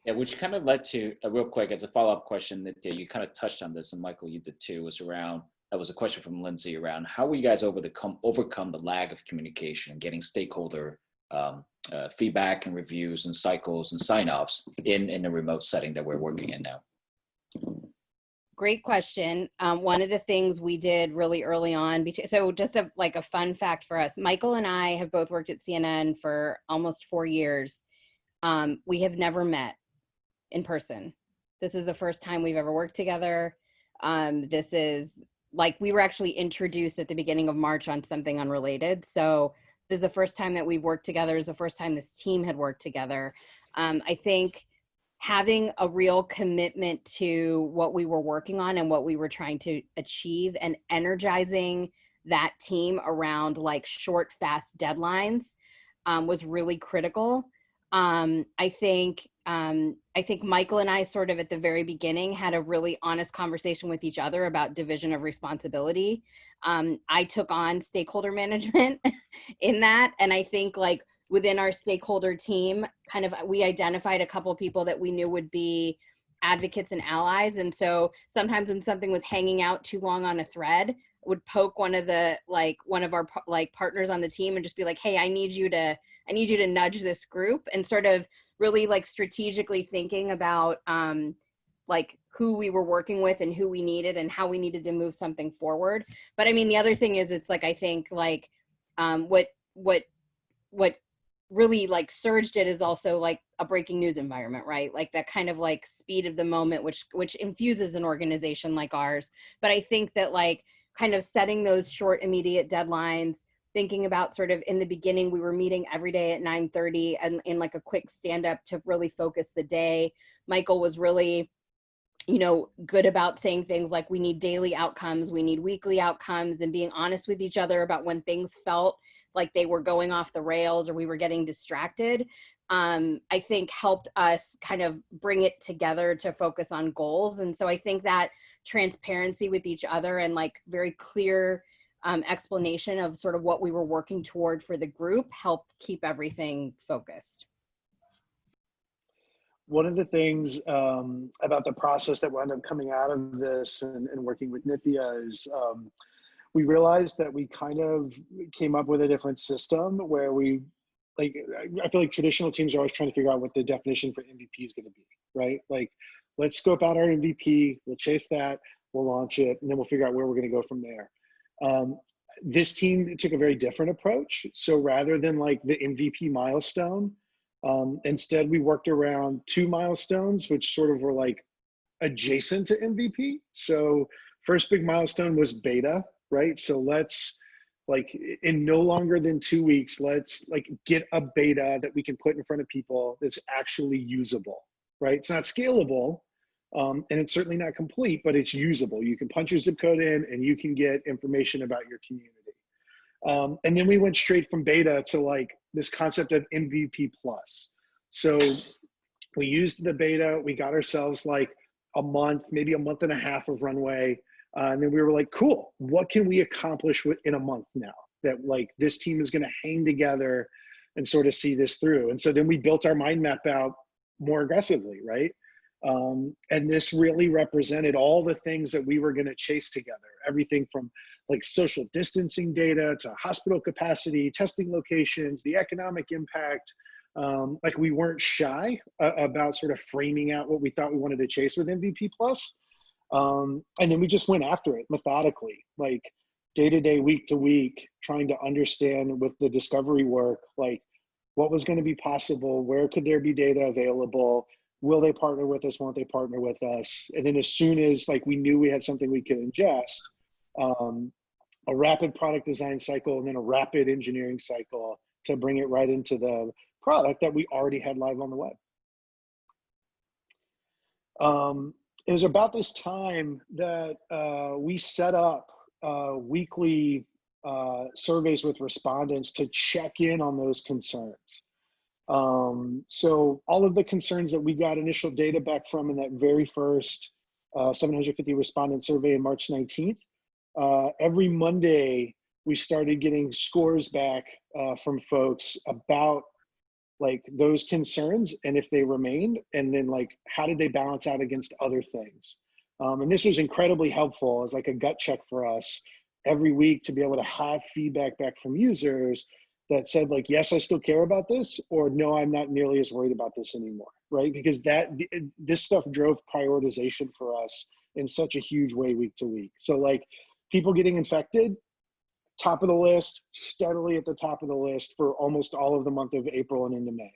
Yeah, which kind of led to a real quick, as a follow-up question that you kind of touched on this, and Michael, you did too, that was a question from Lindsay around how will you guys overcome the lag of communication, getting stakeholder feedback and reviews and cycles and sign-offs in a remote setting that we're working in now? Great question. One of the things we did really early on, so just like a fun fact for us, Michael and I have both worked at CNN for almost 4 years. We have never met in person. This is the first time we've ever worked together. This is like, we were actually introduced at the beginning of March on something unrelated. So this is the first time that we've worked together. It's the first time this team had worked together. I think having a real commitment to what we were working on and what we were trying to achieve, and energizing that team around like short, fast deadlines was really critical. I think Michael and I sort of at the very beginning had a really honest conversation with each other about division of responsibility. I took on stakeholder management in that. And I think like within our stakeholder team, kind of, we identified a couple of people that we knew would be advocates and allies. And so sometimes when something was hanging out too long on a thread, would poke one of our partners on the team and just be like, hey, I need you to nudge this group, and sort of really like strategically thinking about like who we were working with and who we needed and how we needed to move something forward. But I mean, the other thing is, it's like, I think like what really like surged it is also like a breaking news environment, right? Like that kind of like speed of the moment, which infuses an organization like ours. But I think that like kind of setting those short, immediate deadlines, thinking about sort of in the beginning, we were meeting every day at 9:30 and in like a quick stand up to really focus the day. Michael was really, good about saying things like, we need daily outcomes, we need weekly outcomes, and being honest with each other about when things felt like they were going off the rails or we were getting distracted. I think helped us kind of bring it together to focus on goals. And so I think that transparency with each other and like very clear explanation of sort of what we were working toward for the group helped keep everything focused. One of the things about the process that wound up coming out of this and working with Nitya is we realized that we kind of came up with a different system where I feel like traditional teams are always trying to figure out what the definition for MVP is going to be, right? Like, let's scope out our MVP, we'll chase that, we'll launch it, and then we'll figure out where we're going to go from there. This team took a very different approach. So rather than like the MVP milestone, instead we worked around 2 milestones, which sort of were like adjacent to MVP. So first big milestone was beta, right? So let's like in no longer than 2 weeks, let's like get a beta that we can put in front of people that's actually usable, right? It's not scalable, and it's certainly not complete, but it's usable. You can punch your zip code in and you can get information about your community. And then we went straight from beta to like this concept of MVP plus. So we used the beta, we got ourselves like a month, maybe a month and a half of runway. And then we were like, cool, what can we accomplish in a month now that like this team is going to hang together and sort of see this through? And so then we built our mind map out more aggressively, right? And this really represented all the things that we were going to chase together, everything from like social distancing data to hospital capacity, testing locations, the economic impact. Like we weren't shy about sort of framing out what we thought we wanted to chase with MVP plus. And then we just went after it methodically, like day to day, week to week, trying to understand with the discovery work, like what was going to be possible, where could there be data available, will they partner with us, won't they partner with us? And then as soon as like we knew we had something we could ingest, a rapid product design cycle and then a rapid engineering cycle to bring it right into the product that we already had live on the web. It was about this time that we set up weekly surveys with respondents to check in on those concerns. So all of the concerns that we got initial data back from in that very first 750 respondent survey in March 19th, every Monday we started getting scores back from folks about like those concerns and if they remained, and then like how did they balance out against other things. And this was incredibly helpful as like a gut check for us every week to be able to have feedback back from users that said like, yes, I still care about this, or no, I'm not nearly as worried about this anymore, right? Because this stuff drove prioritization for us in such a huge way week to week. So like people getting infected, top of the list, steadily at the top of the list for almost all of the month of April and into May.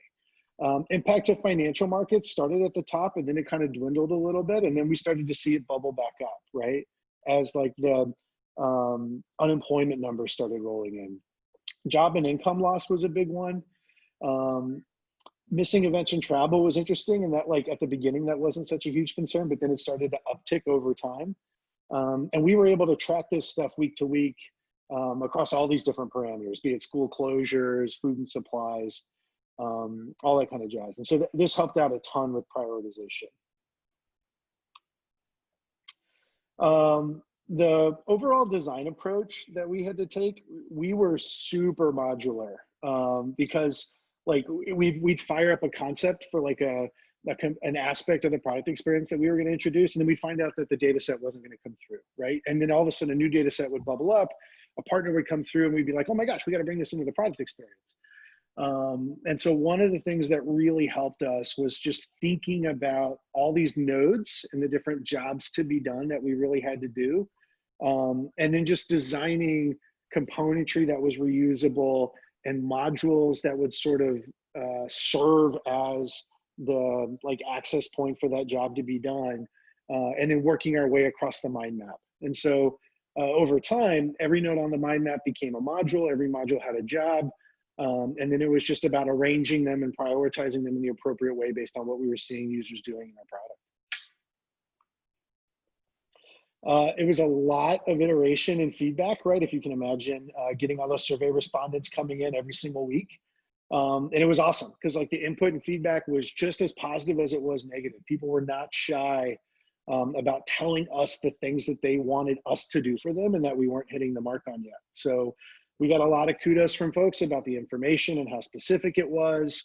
Impact to financial markets started at the top, and then it kind of dwindled a little bit, and then we started to see it bubble back up, right? As like the unemployment numbers started rolling in. Job and income loss was a big one. Missing events and travel was interesting, and that like at the beginning that wasn't such a huge concern, but then it started to uptick over time. And we were able to track this stuff week to week across all these different parameters, be it school closures, food and supplies, all that kind of jazz. And so this helped out a ton with prioritization. The overall design approach that we had to take, we were super modular because like we'd fire up a concept for like an aspect of the product experience that we were going to introduce, and then we'd find out that the data set wasn't going to come through, right? And then all of a sudden a new data set would bubble up, a partner would come through, and we'd be like, oh my gosh, we got to bring this into the product experience. And so one of the things that really helped us was just thinking about all these nodes and the different jobs to be done that we really had to do. And then just designing componentry that was reusable and modules that would sort of serve as the like access point for that job to be done, and then working our way across the mind map. And so over time, every node on the mind map became a module, every module had a job, and then it was just about arranging them and prioritizing them in the appropriate way based on what we were seeing users doing in our product. It was a lot of iteration and feedback, right? If you can imagine getting all those survey respondents coming in every single week. And it was awesome because like the input and feedback was just as positive as it was negative. People were not shy about telling us the things that they wanted us to do for them and that we weren't hitting the mark on yet. So we got a lot of kudos from folks about the information and how specific it was.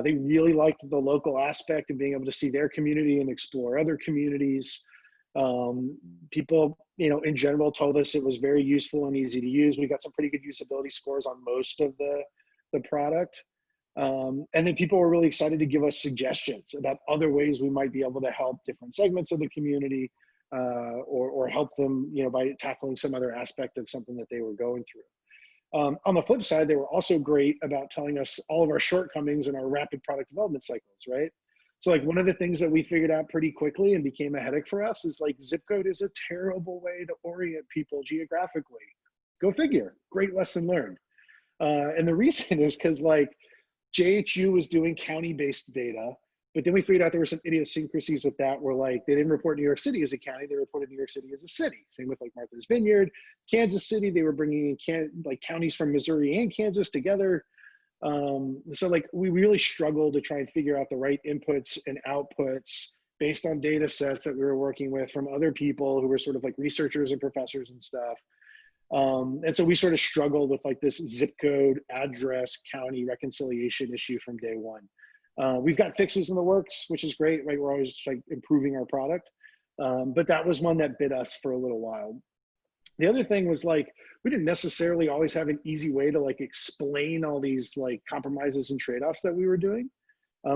They really liked the local aspect of being able to see their community and explore other communities. People, you know, in general told us it was very useful and easy to use. We got some pretty good usability scores on most of the product. And then people were really excited to give us suggestions about other ways we might be able to help different segments of the community or help them, you know, by tackling some other aspect of something that they were going through. On the flip side, they were also great about telling us all of our shortcomings in our rapid product development cycles, right? So like one of the things that we figured out pretty quickly and became a headache for us is like zip code is a terrible way to orient people geographically. Go figure, great lesson learned. And the reason is because like JHU was doing county-based data, but then we figured out there were some idiosyncrasies with that where like they didn't report New York City as a county, they reported New York City as a city. Same with like Martha's Vineyard, Kansas City, they were bringing in like counties from Missouri and Kansas together. So like we really struggled to try and figure out the right inputs and outputs based on data sets that we were working with from other people who were sort of like researchers and professors and stuff. And so we sort of struggled with like this zip code, address, county reconciliation issue from day one. We've got fixes in the works, which is great, right? We're always like improving our product. But that was one that bit us for a little while. The other thing was like, we didn't necessarily always have an easy way to like explain all these like compromises and trade-offs that we were doing.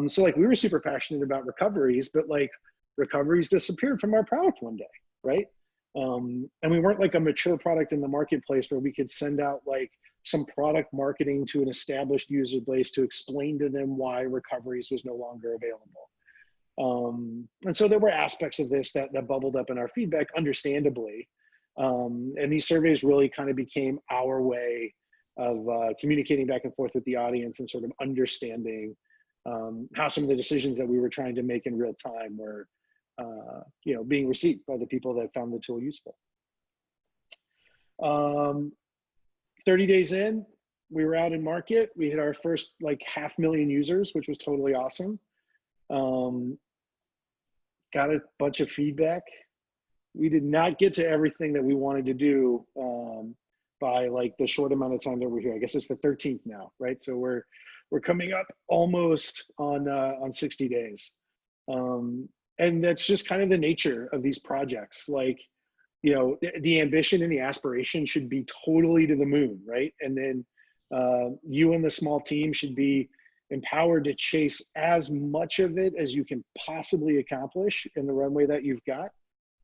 So like we were super passionate about recoveries, but like recoveries disappeared from our product one day, right? And we weren't like a mature product in the marketplace where we could send out like some product marketing to an established user base to explain to them why recoveries was no longer available. And so there were aspects of this that bubbled up in our feedback, understandably. And these surveys really kind of became our way of communicating back and forth with the audience and sort of understanding how some of the decisions that we were trying to make in real time were you know, being received by the people that found the tool useful. 30 days in, we were out in market. We hit our first like 500,000 users, which was totally awesome. Got a bunch of feedback. We did not get to everything that we wanted to do by like the short amount of time that we're here. I guess it's the 13th now, right? So we're coming up almost on 60 days. And that's just kind of the nature of these projects. Like, you know, the ambition and the aspiration should be totally to the moon, right? And then you and the small team should be empowered to chase as much of it as you can possibly accomplish in the runway that you've got,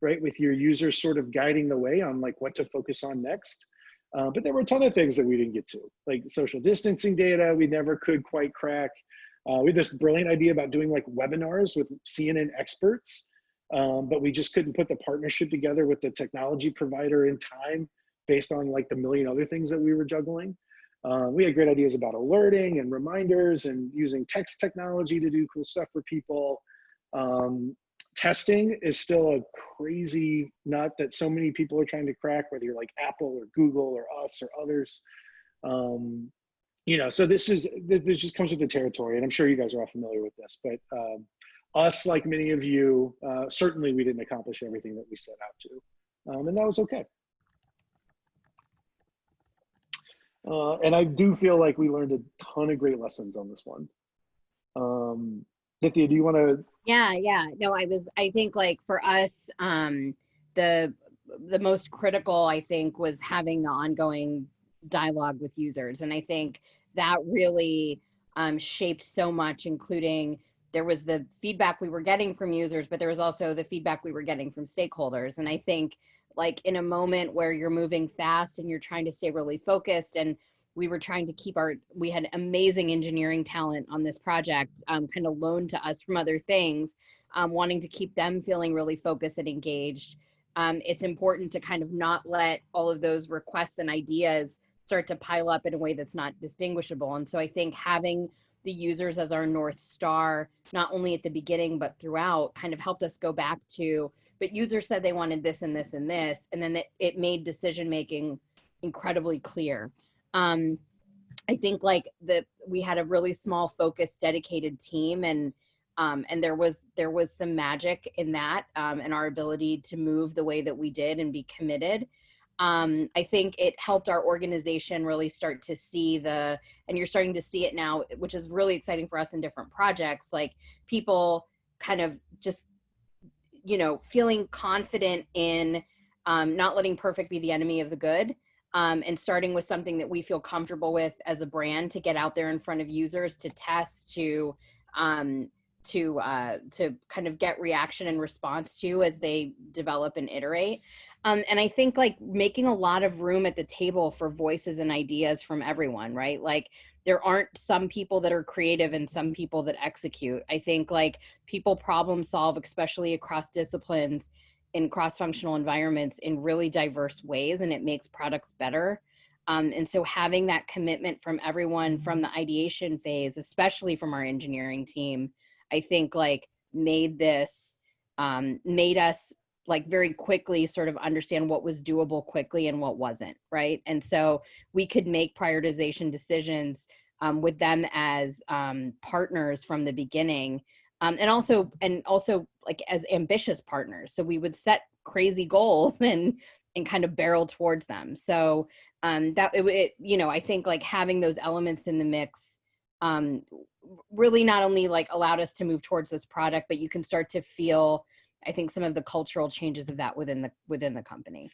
right? With your users sort of guiding the way on like what to focus on next. But there were a ton of things that we didn't get to, like social distancing data we never could quite crack. We had this brilliant idea about doing like webinars with CNN experts, but we just couldn't put the partnership together with the technology provider in time based on like the million other things that we were juggling. We had great ideas about alerting and reminders and using text technology to do cool stuff for people. Testing is still a crazy nut that so many people are trying to crack, whether you're like Apple or Google or us or others. You know, so this just comes with the territory, and I'm sure you guys are all familiar with this, but us, like many of you, certainly we didn't accomplish everything that we set out to, and that was okay. And I do feel like we learned a ton of great lessons on this one. Nitya, do you want to? Yeah. No, I think like for us, the most critical, I think, was having the ongoing dialogue with users. And I think that really shaped so much, including there was the feedback we were getting from users, but there was also the feedback we were getting from stakeholders. And I think like in a moment where you're moving fast and you're trying to stay really focused, and we were trying to keep we had amazing engineering talent on this project, kind of loaned to us from other things, wanting to keep them feeling really focused and engaged. It's important to kind of not let all of those requests and ideas start to pile up in a way that's not distinguishable. And so I think having the users as our North Star, not only at the beginning, but throughout, kind of helped us go back to, but users said they wanted this and this and this, and then it made decision-making incredibly clear. I think like we had a really small, focused, dedicated team, and there was some magic in that, and our ability to move the way that we did and be committed. I think it helped our organization really start to see and you're starting to see it now, which is really exciting for us in different projects, like people kind of just, you know, feeling confident in not letting perfect be the enemy of the good. And starting with something that we feel comfortable with as a brand to get out there in front of users, to test, to kind of get reaction and response to as they develop and iterate. And I think like making a lot of room at the table for voices and ideas from everyone, right? Like there aren't some people that are creative and some people that execute. I think like people problem solve, especially across disciplines, in cross-functional environments, in really diverse ways, and it makes products better. And so having that commitment from everyone from the ideation phase, especially from our engineering team, I think like made us like very quickly sort of understand what was doable quickly and what wasn't, right? And so we could make prioritization decisions with them as partners from the beginning. And also like as ambitious partners. So we would set crazy goals and kind of barrel towards them. So you know, I think like having those elements in the mix really not only like allowed us to move towards this product, but you can start to feel, I think, some of the cultural changes of that within the company.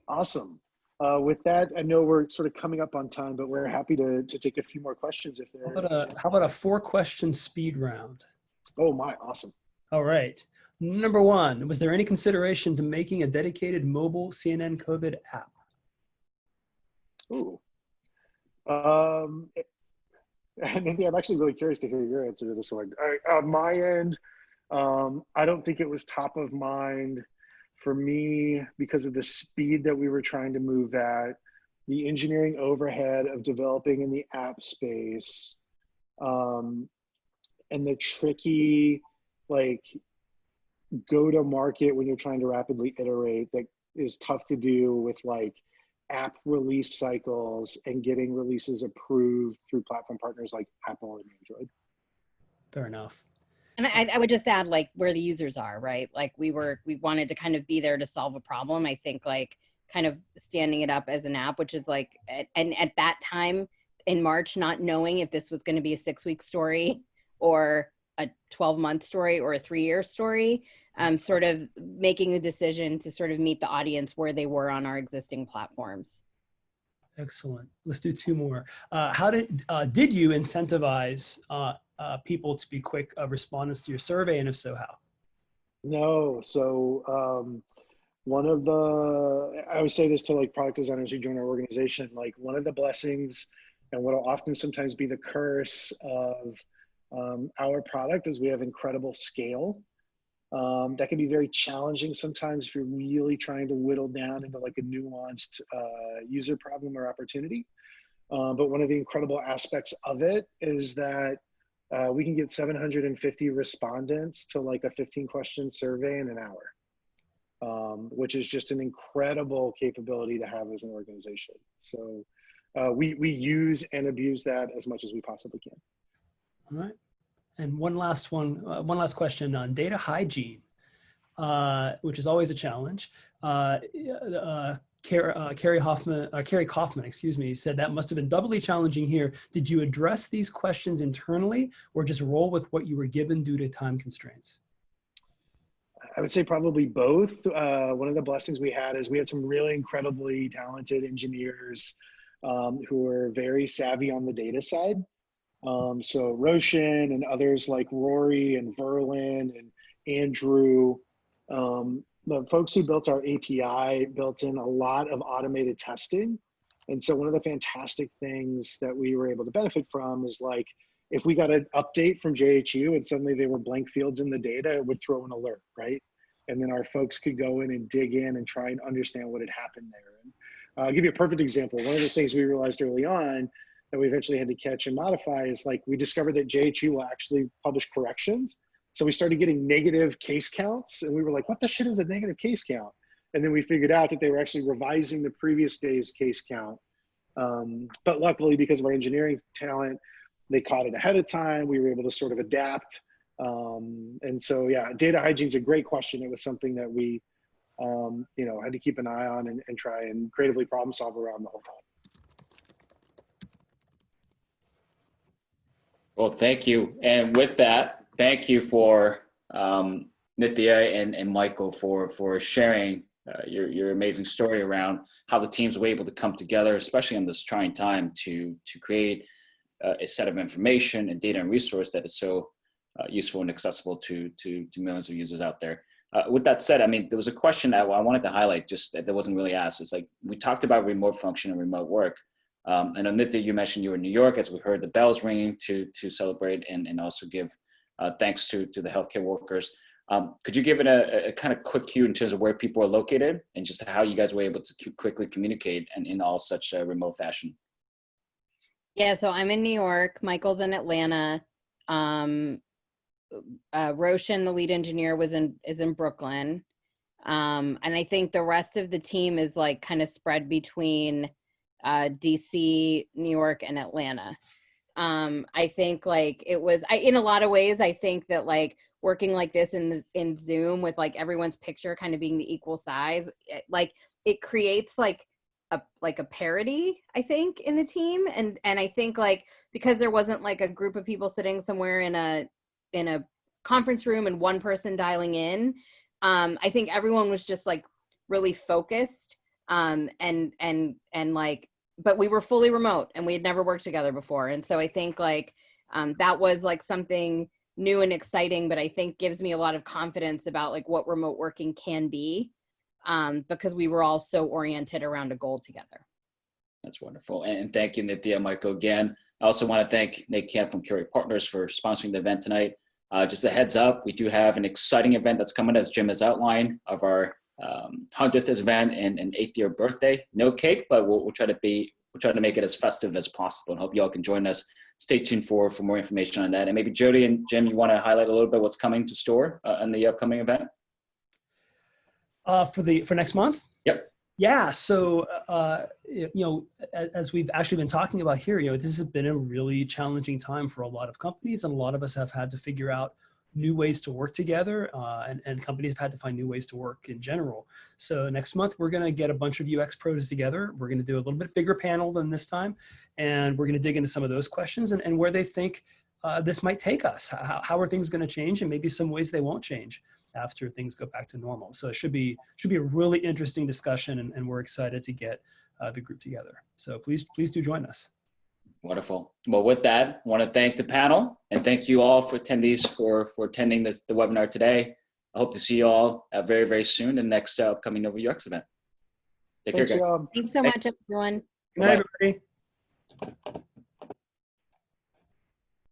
Awesome. With that, I know we're sort of coming up on time, but we're happy to take a few more questions if there. How about a 4-question speed round? Oh my, awesome. All right. Number 1, was there any consideration to making a dedicated mobile CNN COVID app? Ooh. Nitya, I'm actually really curious to hear your answer to this one. On my end, I don't think it was top of mind for me because of the speed that we were trying to move at, the engineering overhead of developing in the app space, and the tricky like go to market when you're trying to rapidly iterate that is tough to do with like app release cycles and getting releases approved through platform partners like Apple and Android. Fair enough. And I would just add like where the users are, right? Like we wanted to kind of be there to solve a problem. I think like kind of standing it up as an app, which is like, and at that time in March, not knowing if this was going to be a 6-week story or a 12-month story or a 3-year story, sort of making the decision to sort of meet the audience where they were on our existing platforms. Excellent. Let's do 2 more. How did you incentivize people to be quick respondents to your survey, and if so, how? No, so one of the, I always say this to like product designers who join our organization, like one of the blessings and what will often sometimes be the curse of our product is we have incredible scale. That can be very challenging sometimes if you're really trying to whittle down into like a nuanced user problem or opportunity. But one of the incredible aspects of it is that we can get 750 respondents to like a 15-question survey in an hour, which is just an incredible capability to have as an organization. So we use and abuse that as much as we possibly can. All right. And one last question on data hygiene, which is always a challenge. Carrie Kaufman, excuse me, said that must have been doubly challenging here. Did you address these questions internally or just roll with what you were given due to time constraints? I would say probably both. One of the blessings we had is we had some really incredibly talented engineers who were very savvy on the data side. So Roshan and others like Rory and Verlin and Andrew, the folks who built our API built in a lot of automated testing. And so one of the fantastic things that we were able to benefit from is like, if we got an update from JHU and suddenly there were blank fields in the data, it would throw an alert, right? And then our folks could go in and dig in and try and understand what had happened there. And I'll give you a perfect example. One of the things we realized early on that we eventually had to catch and modify is like, we discovered that JHU will actually publish corrections. So we started getting negative case counts and we were like, what the shit is a negative case count? And then we figured out that they were actually revising the previous day's case count. But luckily, because of our engineering talent, they caught it ahead of time. We were able to sort of adapt. And so, yeah, data hygiene is a great question. It was something that we, had to keep an eye on and try and creatively problem solve around the whole time. Well, thank you. And with that, thank you for Nitya and Michael for sharing your amazing story around how the teams were able to come together, especially in this trying time to create a set of information and data and resource that is so useful and accessible to millions of users out there. With that said, I mean, there was a question that I wanted to highlight just that wasn't really asked. It's like, we talked about remote function and remote work. I know, Nitya, you mentioned you were in New York as we heard the bells ringing to celebrate and also give thanks to the healthcare workers. Could you give it a kind of quick cue in terms of where people are located and just how you guys were able to quickly communicate and in all such a remote fashion? Yeah, so I'm in New York. Michael's in Atlanta. Roshan, the lead engineer, is in Brooklyn. And I think the rest of the team is like kind of spread between DC, New York, and Atlanta. I think like it was, in a lot of ways, I think that like working like this in Zoom with like everyone's picture kind of being the equal size, it creates like a parity, I think, in the team. And I think like, because there wasn't like a group of people sitting somewhere in a conference room and one person dialing in, I think everyone was just like really focused, and like, but we were fully remote and we had never worked together before. And so I think like, that was like something new and exciting, but I think gives me a lot of confidence about like what remote working can be, because we were all so oriented around a goal together. That's wonderful. And thank you, Nitya, Michael, again. I also want to thank Nate Camp from Curate Partners for sponsoring the event tonight. Just a heads up, we do have an exciting event that's coming, as Jim has outlined, of our 100th event and 8th year birthday. No cake, but we'll try to make it as festive as possible, and hope you all can join us. Stay tuned for more information on that. And maybe Jody and Jim, you want to highlight a little bit what's coming to store in the upcoming event? For next month? Yep. Yeah. So, as we've actually been talking about here, this has been a really challenging time for a lot of companies, and a lot of us have had to figure out new ways to work together, and companies have had to find new ways to work in general. So next month, we're going to get a bunch of UX pros together. We're going to do a little bit bigger panel than this time, and we're going to dig into some of those questions and where they think this might take us. How are things going to change, and maybe some ways they won't change after things go back to normal. So it should be a really interesting discussion, and we're excited to get the group together. So please do join us. Wonderful. Well, with that, I want to thank the panel and thank you all for attendees for attending the webinar today. I hope to see you all very, very soon in the next upcoming NoVAUX event. Take care, Thanks, guys. y'all. Thanks so much, everyone. Good night, everybody.